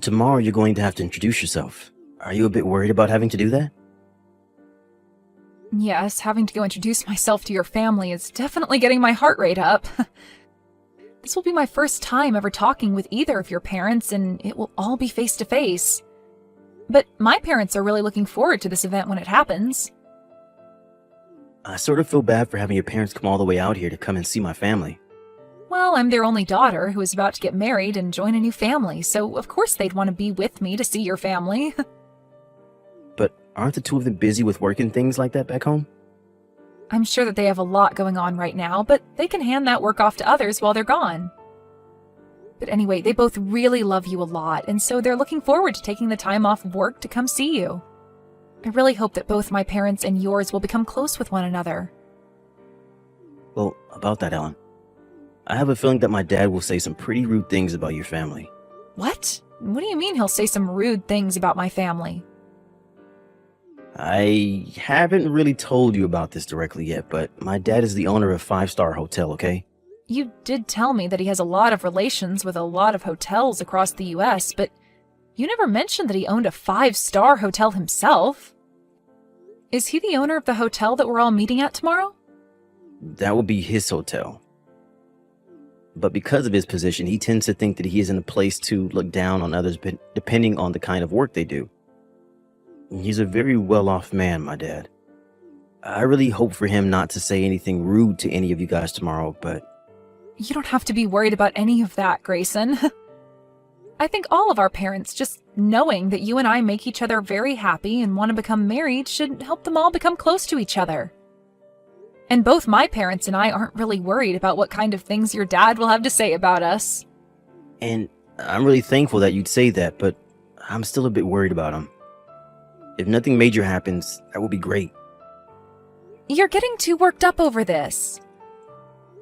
Tomorrow you're going to have to introduce yourself. Are you a bit worried about having to do that? Yes, having to go introduce myself to your family is definitely getting my heart rate up. This will be my first time ever talking with either of your parents, and it will all be face to face. But my parents are really looking forward to this event when it happens. I sort of feel bad for having your parents come all the way out here to come and see my family. Well, I'm their only daughter who is about to get married and join a new family, so of course they'd want to be with me to see your family. But aren't the two of them busy with work and things like that back home? I'm sure that they have a lot going on right now, but they can hand that work off to others while they're gone. But anyway, they both really love you a lot, and so they're looking forward to taking the time off of work to come see you. I really hope that both my parents and yours will become close with one another. Well, about that, Ellen. I have a feeling that my dad will say some pretty rude things about your family. What? What do you mean he'll say some rude things about my family? I haven't really told you about this directly yet, but my dad is the owner of a 5-star hotel, okay? You did tell me that he has a lot of relations with a lot of hotels across the US, but you never mentioned that he owned a 5-star hotel himself. Is he the owner of the hotel that we're all meeting at tomorrow? That would be his hotel. But because of his position, he tends to think that he is in a place to look down on others depending on the kind of work they do. He's a very well-off man, my dad. I really hope for him not to say anything rude to any of you guys tomorrow, but... You don't have to be worried about any of that, Grayson. I think all of our parents, just knowing that you and I make each other very happy and want to become married, should help them all become close to each other. And both my parents and I aren't really worried about what kind of things your dad will have to say about us. And I'm really thankful that you'd say that, but I'm still a bit worried about him. If nothing major happens, that would be great. You're getting too worked up over this.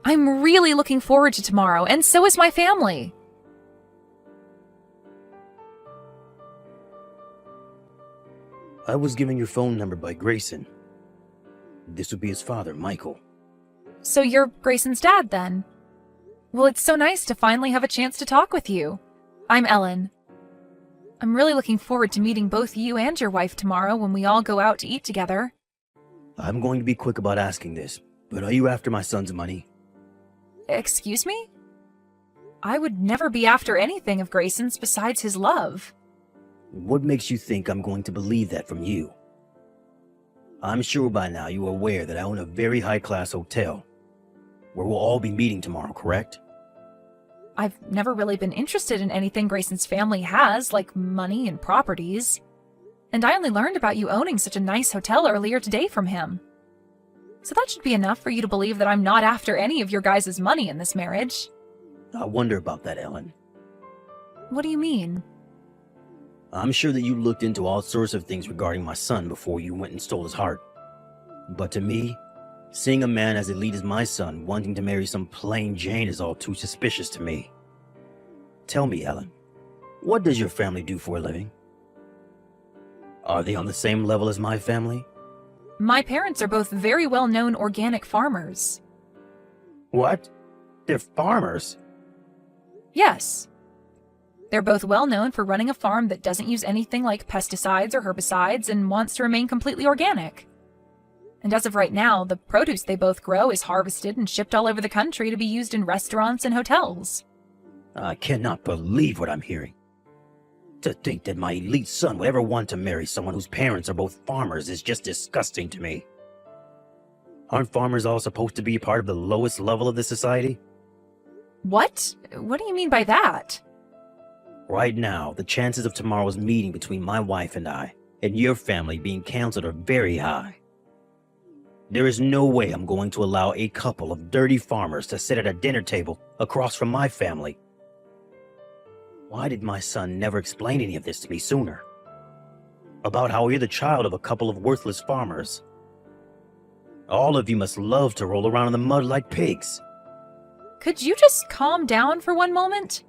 I'm really looking forward to tomorrow, and so is my family. I was given your phone number by Grayson. This would be his father, Michael. So you're Grayson's dad, then? Well, it's so nice to finally have a chance to talk with you. I'm Ellen. I'm really looking forward to meeting both you and your wife tomorrow when we all go out to eat together. I'm going to be quick about asking this, but are you after my son's money? Excuse me? I would never be after anything of Grayson's besides his love. What makes you think I'm going to believe that from you? I'm sure by now you are aware that I own a very high-class hotel, where we'll all be meeting tomorrow, correct? I've never really been interested in anything Grayson's family has, like money and properties. And I only learned about you owning such a nice hotel earlier today from him. So that should be enough for you to believe that I'm not after any of your guys' money in this marriage. I wonder about that, Ellen. What do you mean? I'm sure that you looked into all sorts of things regarding my son before you went and stole his heart. But to me, seeing a man as elite as my son wanting to marry some plain Jane is all too suspicious to me. Tell me, Ellen, what does your family do for a living? Are they on the same level as my family? My parents are both very well-known organic farmers. What? They're farmers? Yes. They're both well-known for running a farm that doesn't use anything like pesticides or herbicides and wants to remain completely organic. And as of right now, the produce they both grow is harvested and shipped all over the country to be used in restaurants and hotels. I cannot believe what I'm hearing. To think that my elite son would ever want to marry someone whose parents are both farmers is just disgusting to me. Aren't farmers all supposed to be part of the lowest level of the society? What? What do you mean by that? Right now, the chances of tomorrow's meeting between my wife and I, and your family being canceled are very high. There is no way I'm going to allow a couple of dirty farmers to sit at a dinner table across from my family. Why did my son never explain any of this to me sooner? About how you're the child of a couple of worthless farmers. All of you must love to roll around in the mud like pigs. Could you just calm down for one moment?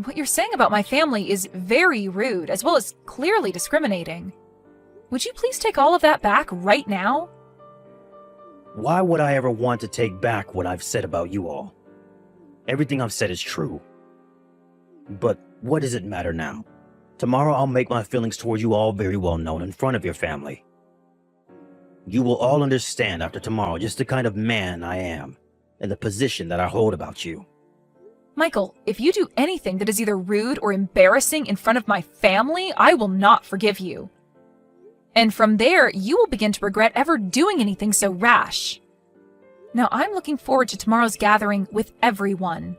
What you're saying about my family is very rude, as well as clearly discriminating. Would you please take all of that back right now? Why would I ever want to take back what I've said about you all? Everything I've said is true. But What does it matter now? Tomorrow I'll make my feelings towards you all very well known in front of your family. You will all understand after tomorrow just the kind of man I am and the position that I hold about you. Michael, if you do anything that is either rude or embarrassing in front of my family, I will not forgive you. And from there, you will begin to regret ever doing anything so rash. Now, I'm looking forward to tomorrow's gathering with everyone.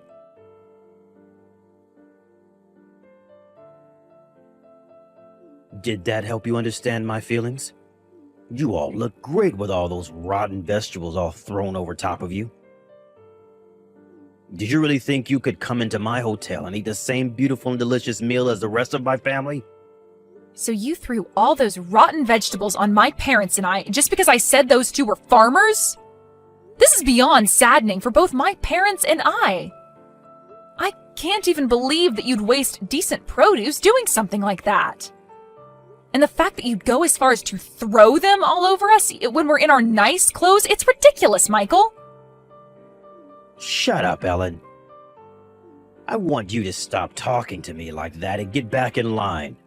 Did that help you understand my feelings? You all look great with all those rotten vegetables all thrown over top of you. Did you really think you could come into my hotel and eat the same beautiful and delicious meal as the rest of my family? So you threw all those rotten vegetables on my parents and I just because I said those two were farmers? This is beyond saddening for both my parents and I. I can't even believe that you'd waste decent produce doing something like that. And the fact that you'd go as far as to throw them all over us when we're in our nice clothes, it's ridiculous, Michael. Shut up, Ellen. I want you to stop talking to me like that and get back in line.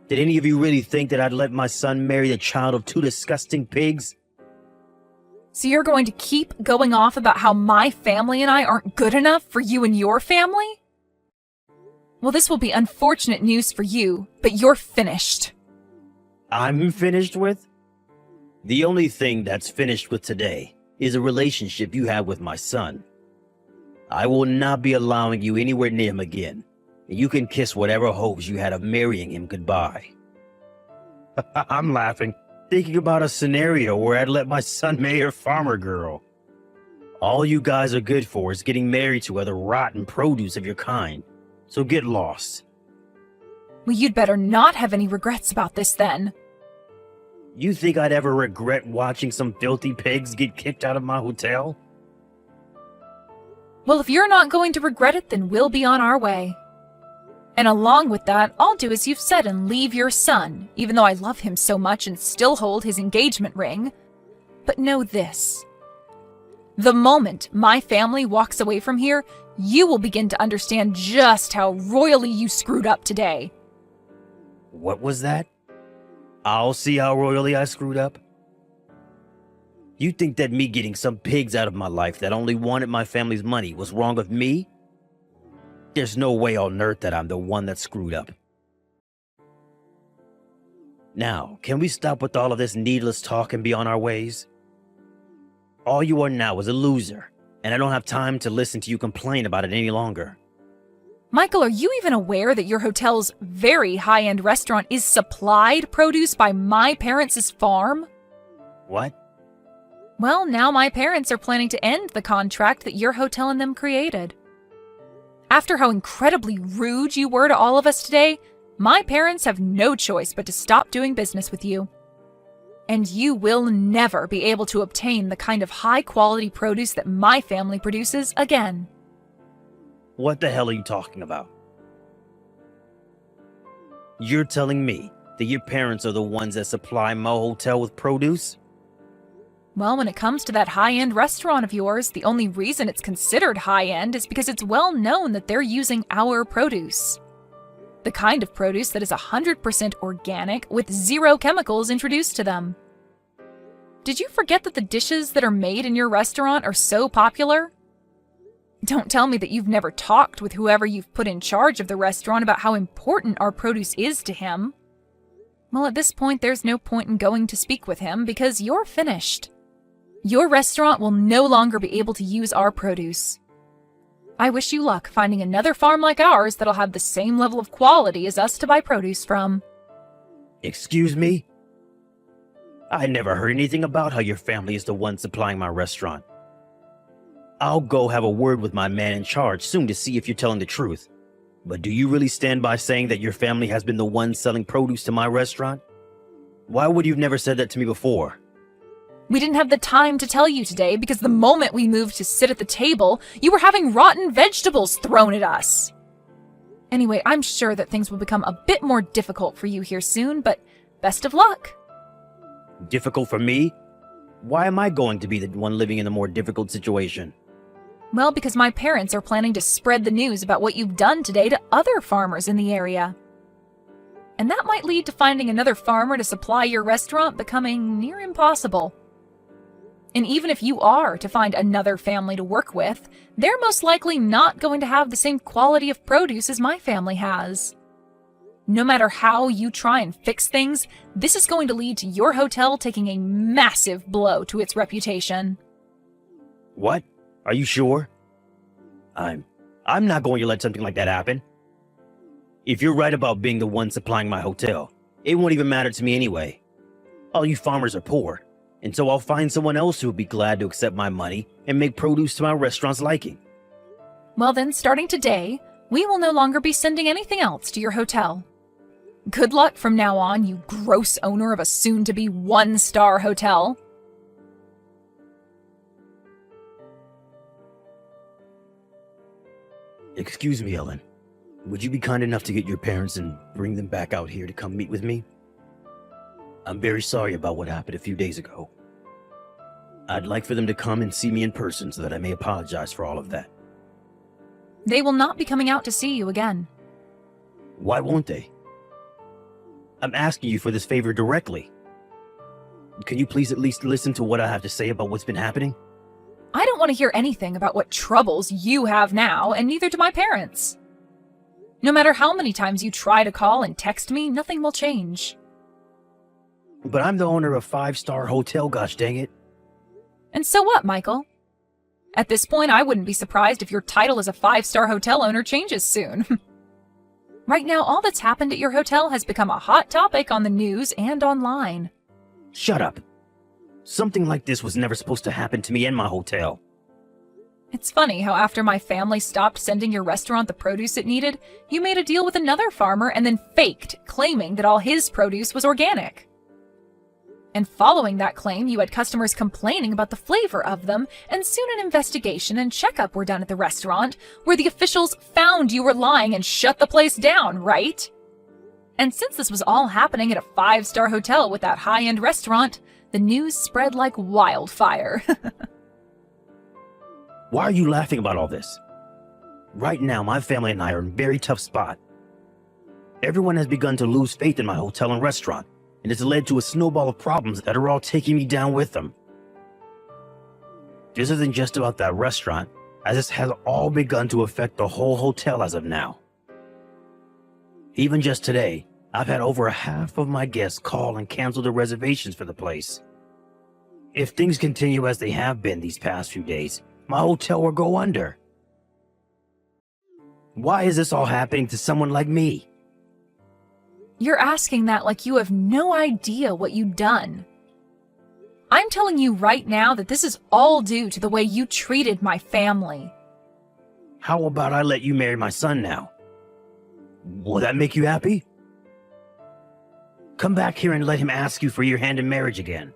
Did any of you really think that I'd let my son marry the child of two disgusting pigs? So you're going to keep going off about how my family and I aren't good enough for you and your family? Well, this will be unfortunate news for you, but you're finished. I'm finished with? The only thing that's finished with today is a relationship you have with my son. I will not be allowing you anywhere near him again, and you can kiss whatever hopes you had of marrying him goodbye. I'm laughing, thinking about a scenario where I'd let my son marry a farmer girl. All you guys are good for is getting married to other rotten produce of your kind, so get lost. Well, you'd better not have any regrets about this then. You think I'd ever regret watching some filthy pigs get kicked out of my hotel? Well, if you're not going to regret it, then we'll be on our way. And along with that, I'll do as you've said and leave your son, even though I love him so much and still hold his engagement ring. But know this. The moment my family walks away from here, you will begin to understand just how royally you screwed up today. What was that? I'll see how royally I screwed up. You think that me getting some pigs out of my life that only wanted my family's money was wrong of me? There's no way on earth that I'm the one that screwed up. Now, can we stop with all of this needless talk and be on our ways? All you are now is a loser, and I don't have time to listen to you complain about it any longer. Michael, are you even aware that your hotel's very high-end restaurant is supplied produce by my parents' farm? What? Well, now my parents are planning to end the contract that your hotel and them created. After how incredibly rude you were to all of us today, my parents have no choice but to stop doing business with you. And you will never be able to obtain the kind of high-quality produce that my family produces again. What the hell are you talking about? You're telling me that your parents are the ones that supply my hotel with produce? Well, when it comes to that high-end restaurant of yours, the only reason it's considered high-end is because it's well known that they're using our produce. The kind of produce that is 100% organic with zero chemicals introduced to them. Did you forget that the dishes that are made in your restaurant are so popular? Don't tell me that you've never talked with whoever you've put in charge of the restaurant about how important our produce is to him. Well, at this point, there's no point in going to speak with him because you're finished. Your restaurant will no longer be able to use our produce. I wish you luck finding another farm like ours that'll have the same level of quality as us to buy produce from. Excuse me? I never heard anything about how your family is the one supplying my restaurant. I'll go have a word with my man in charge soon to see if you're telling the truth. But do you really stand by saying that your family has been the one selling produce to my restaurant? Why would you have never said that to me before? We didn't have the time to tell you today because the moment we moved to sit at the table, you were having rotten vegetables thrown at us. Anyway, I'm sure that things will become a bit more difficult for you here soon, but best of luck. Difficult for me? Why am I going to be the one living in a more difficult situation? Well, because my parents are planning to spread the news about what you've done today to other farmers in the area. And that might lead to finding another farmer to supply your restaurant becoming near impossible. And even if you are to find another family to work with, they're most likely not going to have the same quality of produce as my family has. No matter how you try and fix things, this is going to lead to your hotel taking a massive blow to its reputation. What? Are you sure? I'm not going to let something like that happen. If you're right about being the one supplying my hotel, it won't even matter to me anyway. All you farmers are poor, and so I'll find someone else who would be glad to accept my money and make produce to my restaurant's liking. Well then, starting today, we will no longer be sending anything else to your hotel. Good luck from now on, you gross owner of a soon-to-be one-star hotel. Excuse me, Ellen. Would you be kind enough to get your parents and bring them back out here to come meet with me? I'm very sorry about what happened a few days ago. I'd like for them to come and see me in person so that I may apologize for all of that. They will not be coming out to see you again. Why won't they? I'm asking you for this favor directly. Can you please at least listen to what I have to say about what's been happening? I don't want to hear anything about what troubles you have now, and neither do my parents. No matter how many times you try to call and text me, nothing will change. But I'm the owner of a 5-star hotel, gosh dang it. And so what, Michael? At this point, I wouldn't be surprised if your title as a 5-star hotel owner changes soon. Right now, all that's happened at your hotel has become a hot topic on the news and online. Shut up. Something like this was never supposed to happen to me and my hotel. It's funny how after my family stopped sending your restaurant the produce it needed, you made a deal with another farmer and then faked, claiming that all his produce was organic. And following that claim, you had customers complaining about the flavor of them, and soon an investigation and checkup were done at the restaurant, where the officials found you were lying and shut the place down, right? And since this was all happening at a 5-star hotel with that high-end restaurant, the news spread like wildfire. Why are you laughing about all this? Right now, my family and I are in a very tough spot. Everyone has begun to lose faith in my hotel and restaurant, and it's led to a snowball of problems that are all taking me down with them. This isn't just about that restaurant, as this has all begun to affect the whole hotel as of now. Even just today, I've had over half of my guests call and cancel their reservations for the place. If things continue as they have been these past few days, my hotel will go under. Why is this all happening to someone like me? You're asking that like you have no idea what you've done. I'm telling you right now that this is all due to the way you treated my family. How about I let you marry my son now? Will that make you happy? Come back here and let him ask you for your hand in marriage again.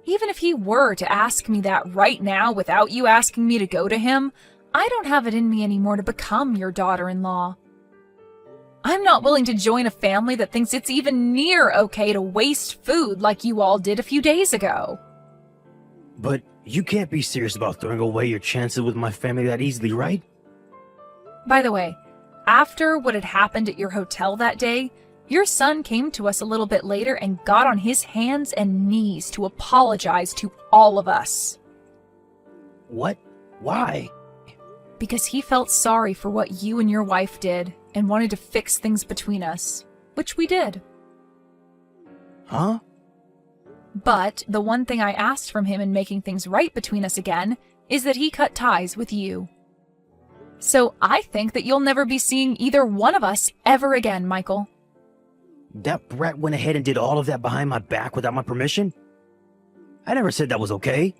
Even if he were to ask me that right now without you asking me to go to him, I don't have it in me anymore to become your daughter-in-law. I'm not willing to join a family that thinks it's even near okay to waste food like you all did a few days ago. But you can't be serious about throwing away your chances with my family that easily, right? By the way, after what had happened at your hotel that day, your son came to us a little bit later and got on his hands and knees to apologize to all of us. What? Why? Because he felt sorry for what you and your wife did and wanted to fix things between us, which we did. Huh? But the one thing I asked from him in making things right between us again is that he cut ties with you. So I think that you'll never be seeing either one of us ever again, Michael. That brat went ahead and did all of that behind my back without my permission? I never said that was okay.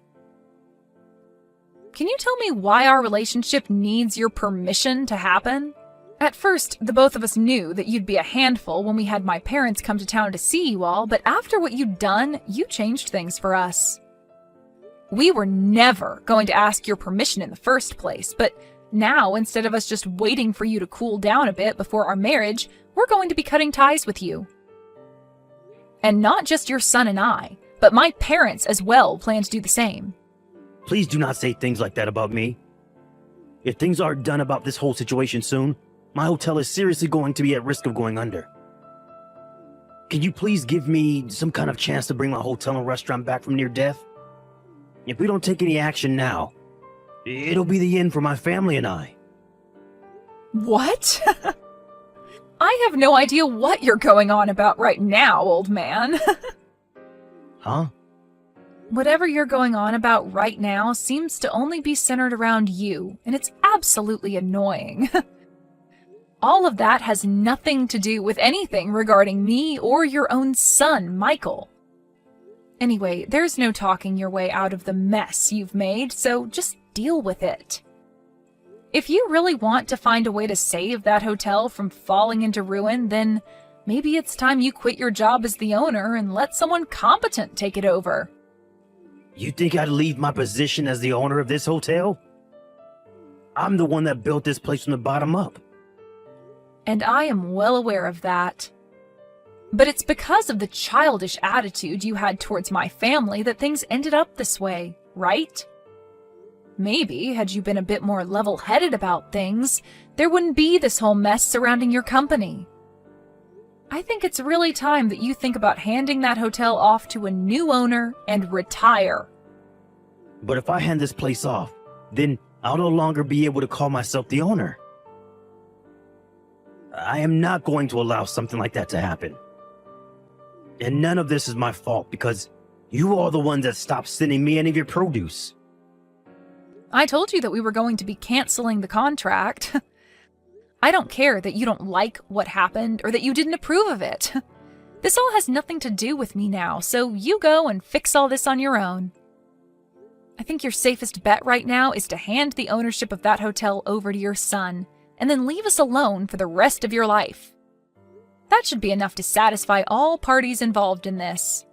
Can you tell me why our relationship needs your permission to happen? At first, the both of us knew that you'd be a handful when we had my parents come to town to see you all, but after what you'd done, you changed things for us. We were never going to ask your permission in the first place, but now, instead of us just waiting for you to cool down a bit before our marriage, we're going to be cutting ties with you. And not just your son and I, but my parents as well plan to do the same. Please do not say things like that about me. If things aren't done about this whole situation soon, my hotel is seriously going to be at risk of going under. Can you please give me some kind of chance to bring my hotel and restaurant back from near death? If we don't take any action now, it'll be the end for my family and I. What? I have no idea what you're going on about right now, old man. Huh? Whatever you're going on about right now seems to only be centered around you, and it's absolutely annoying. All of that has nothing to do with anything regarding me or your own son, Michael. Anyway, there's no talking your way out of the mess you've made, so just deal with it. If you really want to find a way to save that hotel from falling into ruin, then maybe it's time you quit your job as the owner and let someone competent take it over. You think I'd leave my position as the owner of this hotel? I'm the one that built this place from the bottom up. And I am well aware of that. But it's because of the childish attitude you had towards my family that things ended up this way, right? Maybe, had you been a bit more level-headed about things, there wouldn't be this whole mess surrounding your company. I think it's really time that you think about handing that hotel off to a new owner and retire. But if I hand this place off, then I'll no longer be able to call myself the owner. I am not going to allow something like that to happen. And none of this is my fault because you are the ones that stopped sending me any of your produce. I told you that we were going to be canceling the contract. I don't care that you don't like what happened or that you didn't approve of it. This all has nothing to do with me now, so you go and fix all this on your own. I think your safest bet right now is to hand the ownership of that hotel over to your son, and then leave us alone for the rest of your life. That should be enough to satisfy all parties involved in this,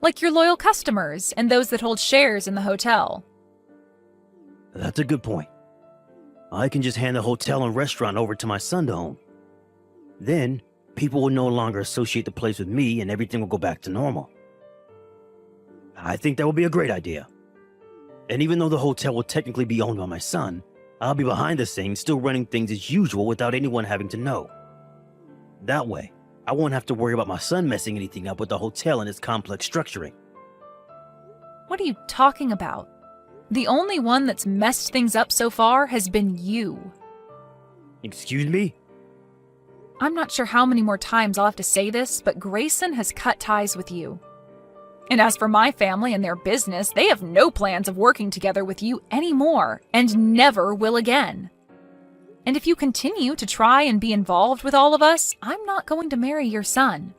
like your loyal customers and those that hold shares in the hotel. That's a good point. I can just hand the hotel and restaurant over to my son to own. Then, people will no longer associate the place with me and everything will go back to normal. I think that would be a great idea. And even though the hotel will technically be owned by my son, I'll be behind the scenes still running things as usual without anyone having to know. That way, I won't have to worry about my son messing anything up with the hotel and its complex structuring. What are you talking about? The only one that's messed things up so far has been you. Excuse me? I'm not sure how many more times I'll have to say this, but Grayson has cut ties with you. And as for my family and their business, they have no plans of working together with you anymore, and never will again. And if you continue to try and be involved with all of us, I'm not going to marry your son.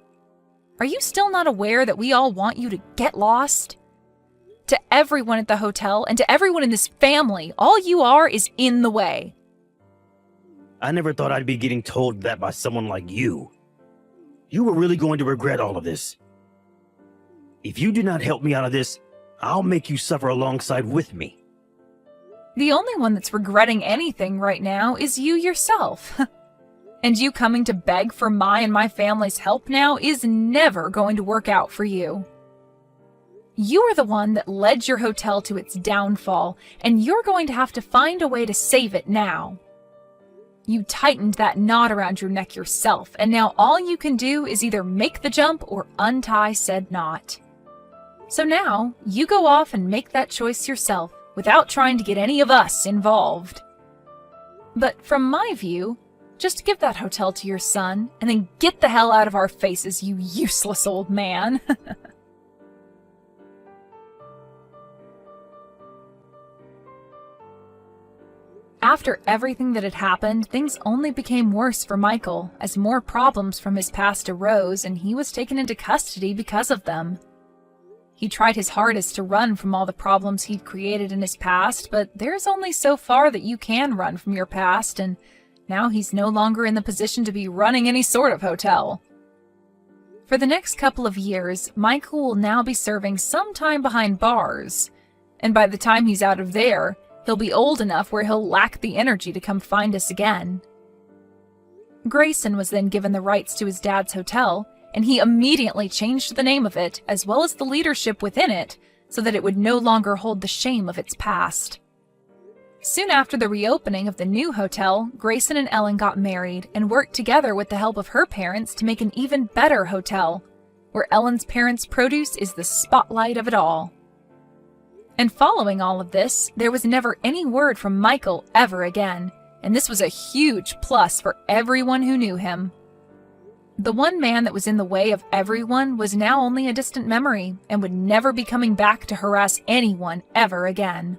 Are you still not aware that we all want you to get lost? To everyone at the hotel and to everyone in this family, all you are is in the way. I never thought I'd be getting told that by someone like you. You were really going to regret all of this. If you do not help me out of this, I'll make you suffer alongside with me. The only one that's regretting anything right now is you yourself. And you coming to beg for my and my family's help now is never going to work out for you. You are the one that led your hotel to its downfall, and you're going to have to find a way to save it now. You tightened that knot around your neck yourself, and now all you can do is either make the jump or untie said knot. So now, you go off and make that choice yourself, without trying to get any of us involved. But from my view, just give that hotel to your son, and then get the hell out of our faces, you useless old man. After everything that had happened, things only became worse for Michael, as more problems from his past arose and he was taken into custody because of them. He tried his hardest to run from all the problems he'd created in his past, but there's only so far that you can run from your past, and now he's no longer in the position to be running any sort of hotel. For the next couple of years, Michael will now be serving some time behind bars, and by the time he's out of there, he'll be old enough where he'll lack the energy to come find us again. Grayson was then given the rights to his dad's hotel, and he immediately changed the name of it, as well as the leadership within it, so that it would no longer hold the shame of its past. Soon after the reopening of the new hotel, Grayson and Ellen got married and worked together with the help of her parents to make an even better hotel, where Ellen's parents' produce is the spotlight of it all. And following all of this, there was never any word from Michael ever again, and this was a huge plus for everyone who knew him. The one man that was in the way of everyone was now only a distant memory and would never be coming back to harass anyone ever again.